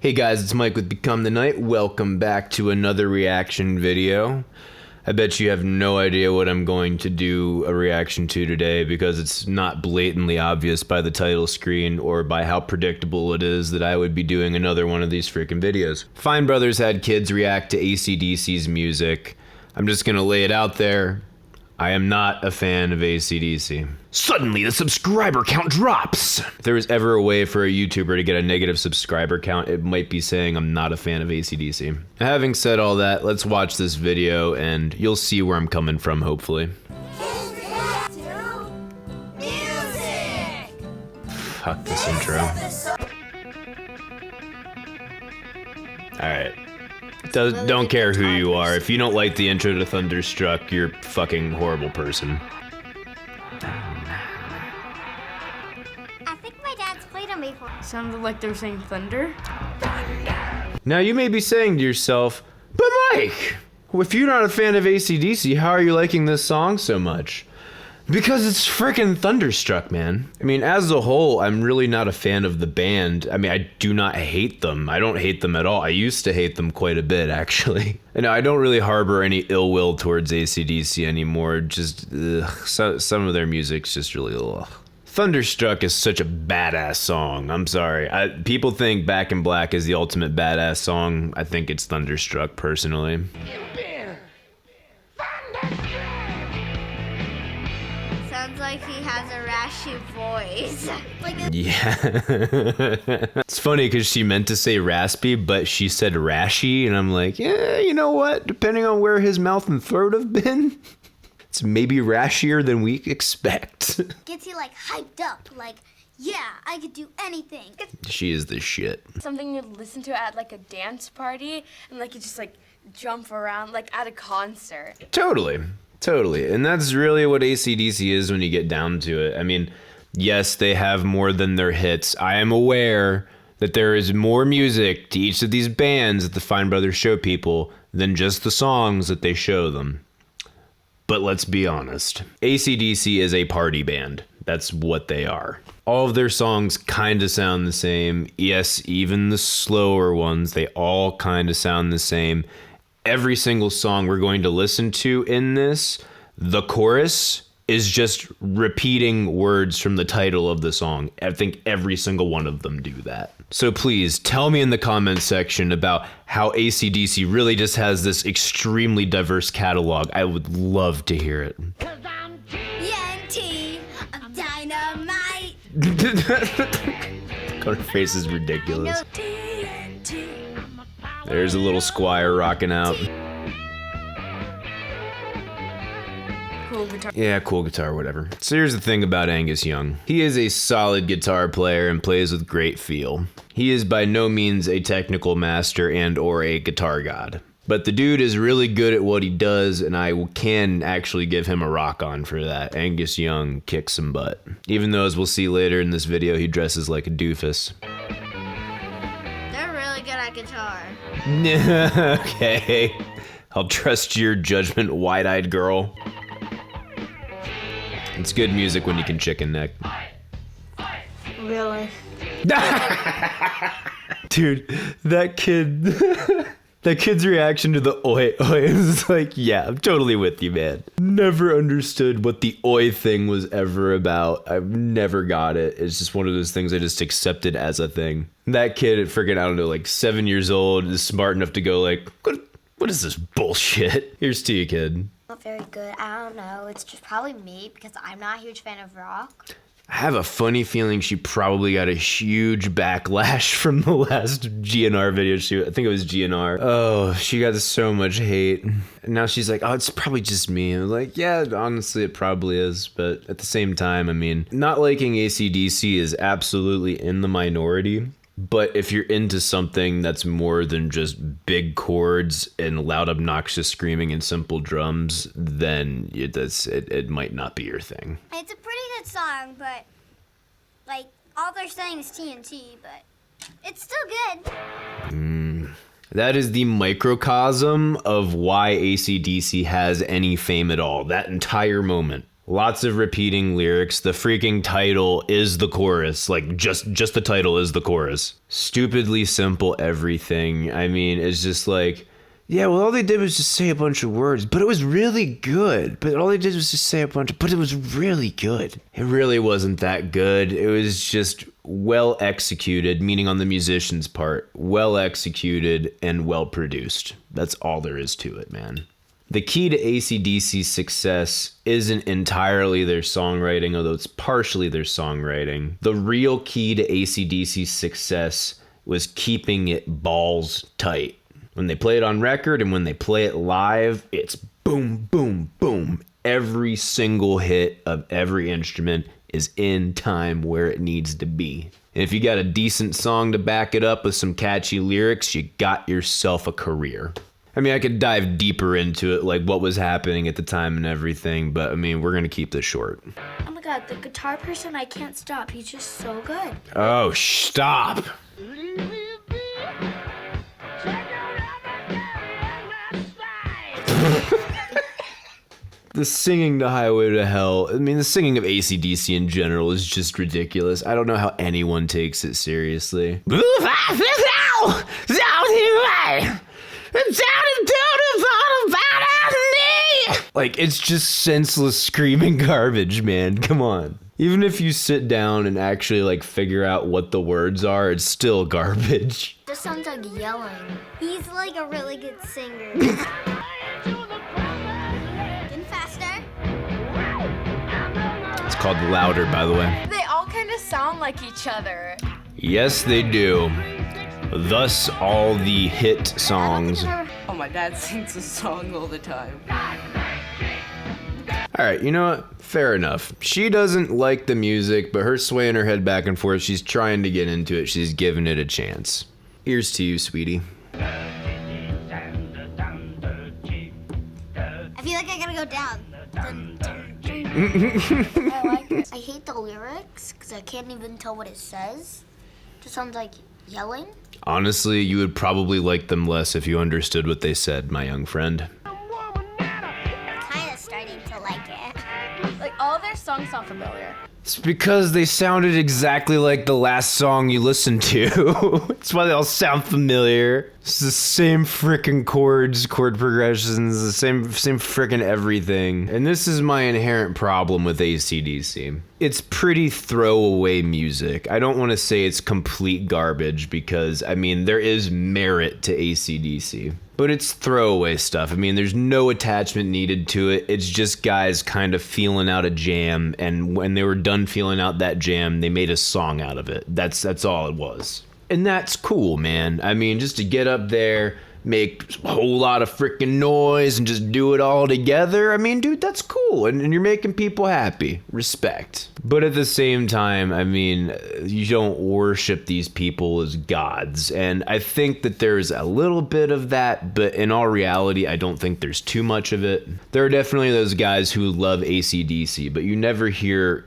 Hey guys, it's Mike with Become the Night. Welcome back to another reaction video. I bet you have no idea what I'm going to do a reaction to today because it's not blatantly obvious by the title screen or by how predictable it is that I would be doing another one of these freaking videos. Fine Brothers had kids react to AC/DC's music. I'm just gonna lay it out there. I am not a fan of AC/DC. Suddenly, the subscriber count drops. If there was ever a way for a YouTuber to get a negative subscriber count, it might be saying I'm not a fan of AC/DC. Having said all that, let's watch this video and you'll see where I'm coming from, hopefully. Fuck this intro. Alright. Don't care who you are. If you don't like the intro to Thunderstruck, you're a fucking horrible person. I think my dad's played them before. Sounded like they were saying thunder. Now you may be saying to yourself, but Mike, if you're not a fan of AC/DC, how are you liking this song so much? Because it's frickin' Thunderstruck, man. I mean, as a whole, I'm really not a fan of the band. I mean, I do not hate them. I don't hate them at all. I used to hate them quite a bit, actually. And I don't really harbor any ill will towards AC/DC anymore. Just, some of their music's just really, ugh. Thunderstruck is such a badass song. I'm sorry. People think Back in Black is the ultimate badass song. I think it's Thunderstruck, personally. Sounds like he has a rashy voice. Yeah. It's funny because she meant to say raspy, but she said rashy, and I'm like, yeah, you know what? Depending on where his mouth and throat have been, it's maybe rashier than we expect. Gets you like hyped up, like, yeah, I could do anything. She is the shit. Something you listen to at like a dance party and like you just like jump around like at a concert. Totally. And that's really what AC/DC is when you get down to it. I mean, yes, they have more than their hits. I am aware that there is more music to each of these bands that the Fine Brothers show people than just the songs that they show them. But let's be honest. AC/DC is a party band. That's what they are. All of their songs kind of sound the same. Yes, even the slower ones, they all kind of sound the same. Every single song we're going to listen to in this, the chorus is just repeating words from the title of the song. I think every single one of them do that. So please tell me in the comments section about how AC/DC really just has this extremely diverse catalog. I would love to hear it. 'Cause I'm TNT, I'm dynamite. Her face is ridiculous. There's a little Squire rocking out. Cool guitar. Yeah, cool guitar, whatever. So here's the thing about Angus Young. He is a solid guitar player and plays with great feel. He is by no means a technical master and or a guitar god. But the dude is really good at what he does, and I can actually give him a rock on for that. Angus Young kicks some butt. Even though, as we'll see later in this video, he dresses like a doofus. They're really good at guitar. Okay. I'll trust your judgment, wide-eyed girl. It's good music when you can chicken neck. Really? Dude, that kid... That kid's reaction to the oi oi is like, yeah, I'm totally with you, man. Never understood what the oi thing was ever about. I've never got it. It's just one of those things I just accepted as a thing. That kid at freaking, I don't know, like 7 years old is smart enough to go like, what is this bullshit? Here's to you, kid. Not very good. I don't know. It's just probably me because I'm not a huge fan of rock. I have a funny feeling she probably got a huge backlash from the last GNR video shoot. I think it was GNR. Oh, she got so much hate. And now she's like, oh, it's probably just me. I was like, yeah, honestly, it probably is. But at the same time, I mean, not liking AC/DC is absolutely in the minority. But if you're into something that's more than just big chords and loud, obnoxious screaming and simple drums, then it might not be your thing. It's a pretty good song, but like all they're saying is TNT, but it's still good. That is the microcosm of why AC/DC has any fame at all. That entire moment. Lots of repeating lyrics. The freaking title is the chorus. Like, just the title is the chorus. Stupidly simple everything. I mean, it's just like, yeah, well, all they did was just say a bunch of words, but it was really good. But all they did was just say a bunch of, but it was really good. It really wasn't that good. It was just well executed, meaning on the musician's part, well executed and well produced. That's all there is to it, man. The key to AC/DC's success isn't entirely their songwriting, although it's partially their songwriting. The real key to AC/DC's success was keeping it balls tight. When they play it on record and when they play it live, it's boom, boom, boom. Every single hit of every instrument is in time where it needs to be. And if you got a decent song to back it up with some catchy lyrics, you got yourself a career. I mean, I could dive deeper into it, like what was happening at the time and everything, but I mean, we're going to keep this short. Oh my god, the guitar person, I can't stop. He's just so good. Oh, stop. The singing to Highway to Hell, I mean, the singing of AC/DC in general is just ridiculous. I don't know how anyone takes it seriously. Like, it's just senseless screaming garbage, man. Come on. Even if you sit down and actually, like, figure out what the words are, it's still garbage. This sounds like yelling. He's like a really good singer. Getting faster. It's called Louder, by the way. They all kind of sound like each other. Yes, they do. Thus, all the hit songs. Oh, my dad sings a song all the time. All right, you know what? Fair enough. She doesn't like the music, but her swaying her head back and forth, she's trying to get into it. She's giving it a chance. Ears to you, sweetie. I feel like I gotta go down. I like it. I hate the lyrics because I can't even tell what it says. It just sounds like yelling. Honestly, you would probably like them less if you understood what they said, my young friend. Kind of starting to like it. Like, all their songs sound familiar. It's because they sounded exactly like the last song you listened to. That's why they all sound familiar. It's the same frickin' chords, chord progressions, the same frickin' everything. And this is my inherent problem with AC/DC. It's pretty throwaway music. I don't want to say it's complete garbage because, I mean, there is merit to AC/DC. But it's throwaway stuff. I mean, there's no attachment needed to it. It's just guys kind of feeling out a jam, and when they were done feeling out that jam, they made a song out of it. That's all it was. And that's cool, man. I mean, just to get up there, make a whole lot of freaking noise and just do it all together. I mean, dude, that's cool. And you're making people happy. Respect. But at the same time, I mean, you don't worship these people as gods. And I think that there's a little bit of that, but in all reality, I don't think there's too much of it. There are definitely those guys who love AC/DC, but you never hear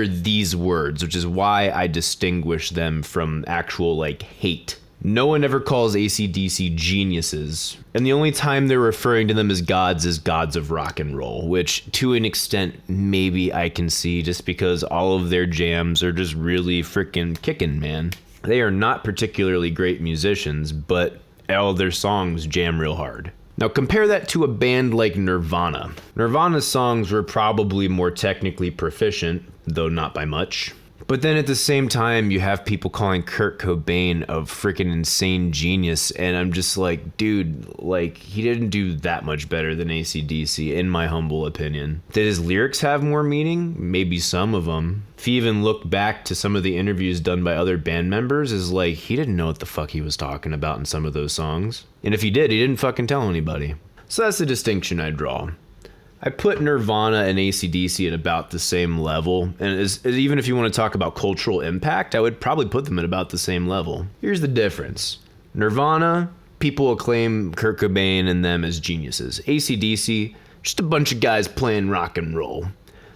these words, which is why I distinguish them from actual, like, hate. No one ever calls AC/DC geniuses, and the only time they're referring to them as gods is gods of rock and roll, which to an extent maybe I can see just because all of their jams are just really freaking kicking, man. They are not particularly great musicians, but all their songs jam real hard. Now compare that to a band like Nirvana. Nirvana's songs were probably more technically proficient, though not by much. But then at the same time, you have people calling Kurt Cobain a freaking insane genius. And I'm just like, dude, like, he didn't do that much better than AC/DC, in my humble opinion. Did his lyrics have more meaning? Maybe some of them. If you even look back to some of the interviews done by other band members, is like, he didn't know what the fuck he was talking about in some of those songs. And if he did, he didn't fucking tell anybody. So that's the distinction I draw. I put Nirvana and AC/DC at about the same level, and even if you want to talk about cultural impact, I would probably put them at about the same level. Here's the difference. Nirvana, people acclaim Kurt Cobain and them as geniuses. AC/DC, just a bunch of guys playing rock and roll.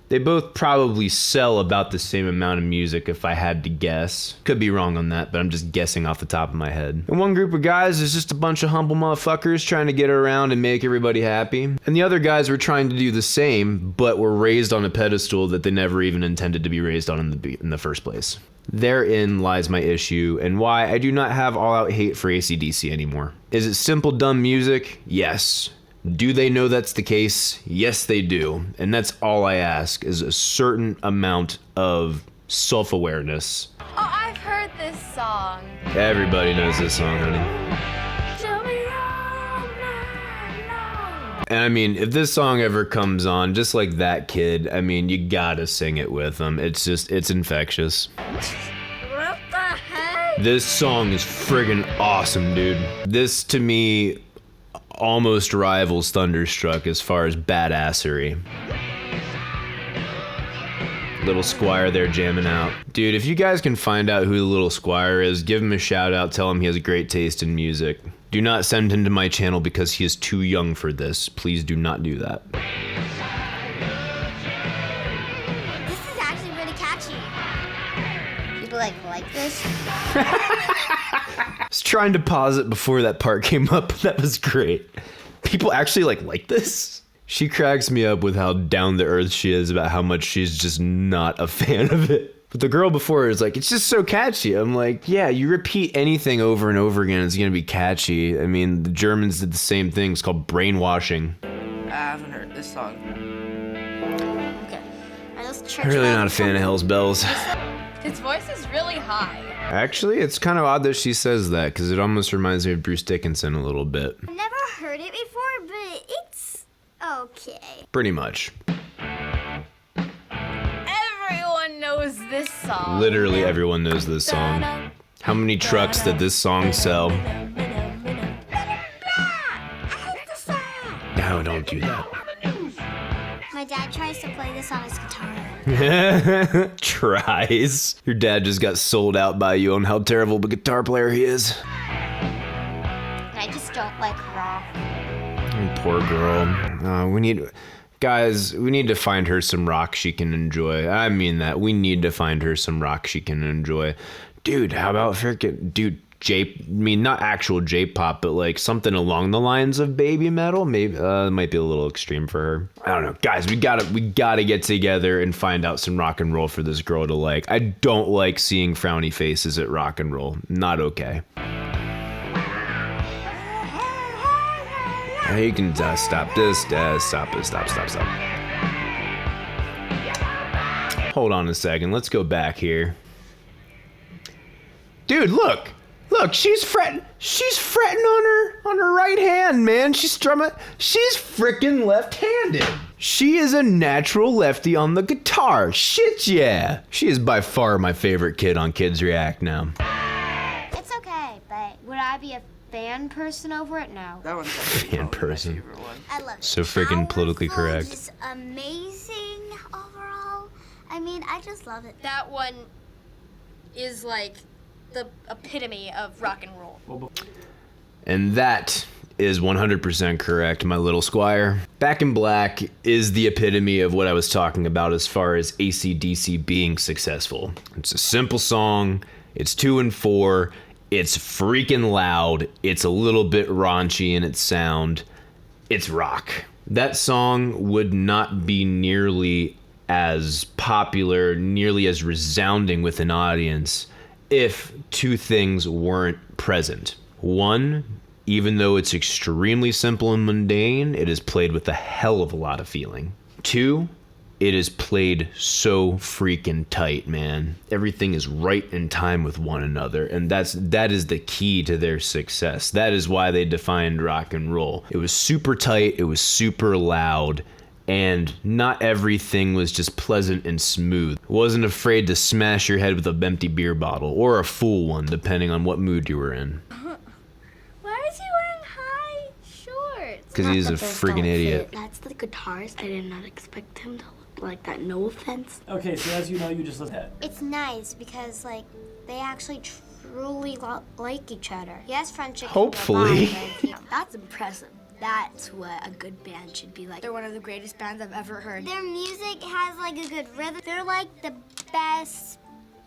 They both probably sell about the same amount of music if I had to guess. Could be wrong on that, but I'm just guessing off the top of my head. And one group of guys is just a bunch of humble motherfuckers trying to get around and make everybody happy. And the other guys were trying to do the same, but were raised on a pedestal that they never even intended to be raised on in the first place. Therein lies my issue and why I do not have all-out hate for AC/DC anymore. Is it simple, dumb music? Yes. Do they know that's the case? Yes, they do. And that's all I ask, is a certain amount of self-awareness. Oh, I've heard this song. Everybody knows this song, honey. And I mean, if this song ever comes on, just like that kid, I mean, you gotta sing it with them. It's infectious. What the heck? This song is friggin' awesome, dude. This, to me, almost rivals Thunderstruck as far as badassery. Little Squire there jamming out. Dude, if you guys can find out who the Little Squire is, give him a shout out, tell him he has great taste in music. Do not send him to my channel because he is too young for this. Please do not do that. This is actually really catchy. People like this? I was trying to pause it before that part came up. That was great. People actually like this? She cracks me up with how down to earth she is about how much she's just not a fan of it. But the girl before her is like, it's just so catchy. I'm like, yeah, you repeat anything over and over again, it's gonna be catchy. I mean, the Germans did the same thing. It's called brainwashing. I haven't heard this song. Okay. I'm really not a fan of Hell's Bells. His voice is really high. Actually, it's kind of odd that she says that, because it almost reminds me of Bruce Dickinson a little bit. I've never heard it before, but it's okay. Pretty much. Everyone knows this song. Literally everyone knows this song. How many trucks did this song sell? No, don't do that. My dad tries to play this on his guitar. Tries. Your dad just got sold out by you on how terrible of a guitar player he is. I just don't like rock. Poor girl. We need to find her some rock she can enjoy. I mean that. We need to find her some rock she can enjoy. Dude, how about not actual J-pop, but like something along the lines of baby metal. Maybe might be a little extreme for her. I don't know, guys. We gotta get together and find out some rock and roll for this girl to like. I don't like seeing frowny faces at rock and roll. Not okay. You can stop this. Stop it. Stop. Hold on a second. Let's go back here. Dude, look, she's fretting on her right hand, man. She's strumming. She's freaking left-handed. She is a natural lefty on the guitar. Shit, yeah. She is by far my favorite kid on Kids React now. It's okay, but would I be a fan person over it? No. That one's Fan person. my favorite one. I love it. So freaking politically Powerful, correct. Just amazing overall. I mean, I just love it. That one is like the epitome of rock and roll. And that is 100% correct, my little squire. Back in Black is the epitome of what I was talking about as far as AC/DC being successful. It's a simple song. It's 2 and 4. It's freaking loud. It's a little bit raunchy in its sound. It's rock. That song would not be nearly as popular, nearly as resounding with an audience if two things weren't present. One, even though it's extremely simple and mundane, it is played with a hell of a lot of feeling. Two, it is played so freaking tight, man. Everything is right in time with one another, and that is the key to their success. That is why they defined rock and roll. It was super tight, it was super loud, and not everything was just pleasant and smooth. Wasn't afraid to smash your head with an empty beer bottle, or a full one, depending on what mood you were in. Why is he wearing high shorts? Because he's a freaking idiot. That's the guitarist. I did not expect him to look like that. No offense. Okay, so as you know, you just listen to that. It's nice because, like, they actually truly like each other. Yes, friendship. Hopefully. That's impressive. That's what a good band should be like. They're one of the greatest bands I've ever heard. Their music has like a good rhythm. They're like the best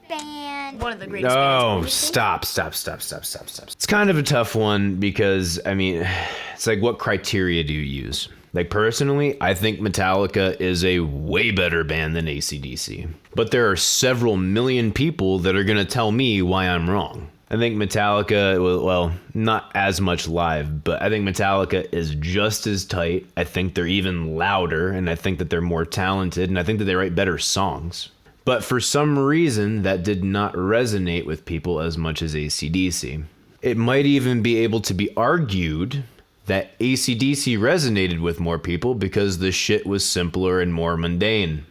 band. One of the greatest bands. No, stop. It's kind of a tough one because, I mean, it's like, what criteria do you use? Like, personally, I think Metallica is a way better band than AC/DC. But there are several million people that are going to tell me why I'm wrong. I think Metallica, well, not as much live, but I think Metallica is just as tight. I think they're even louder, and I think that they're more talented, and I think that they write better songs. But for some reason, that did not resonate with people as much as AC/DC. It might even be able to be argued that AC/DC resonated with more people because the shit was simpler and more mundane.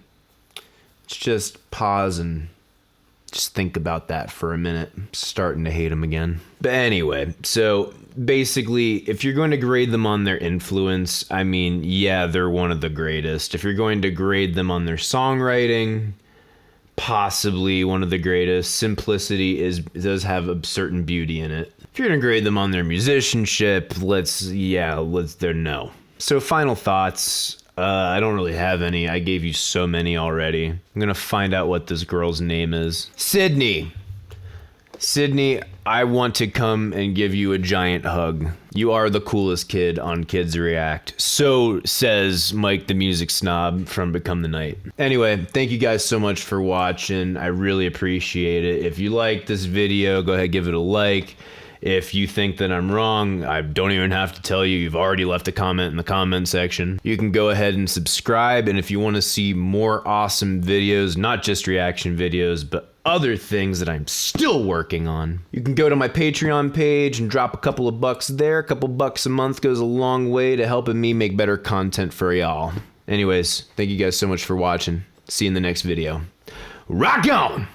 Let's just pause and just think about that for a minute. I'm starting to hate them again. But anyway, so basically, if you're going to grade them on their influence, I mean, yeah, they're one of the greatest. If you're going to grade them on their songwriting, possibly one of the greatest. Simplicity does have a certain beauty in it. If you're gonna grade them on their musicianship, they're no. So final thoughts. I don't really have any. I gave you so many already. I'm gonna find out what this girl's name is. Sydney, I want to come and give you a giant hug. You are the coolest kid on Kids React. So says Mike the Music Snob from Become the Night. Anyway, thank you guys so much for watching. I really appreciate it. If you like this video, go ahead, give it a like. If you think that I'm wrong, I don't even have to tell you. You've already left a comment in the comment section. You can go ahead and subscribe. And if you want to see more awesome videos, not just reaction videos, but other things that I'm still working on, you can go to my Patreon page and drop a couple of bucks there. A couple bucks a month goes a long way to helping me make better content for y'all. Anyways, thank you guys so much for watching. See you in the next video. Rock on!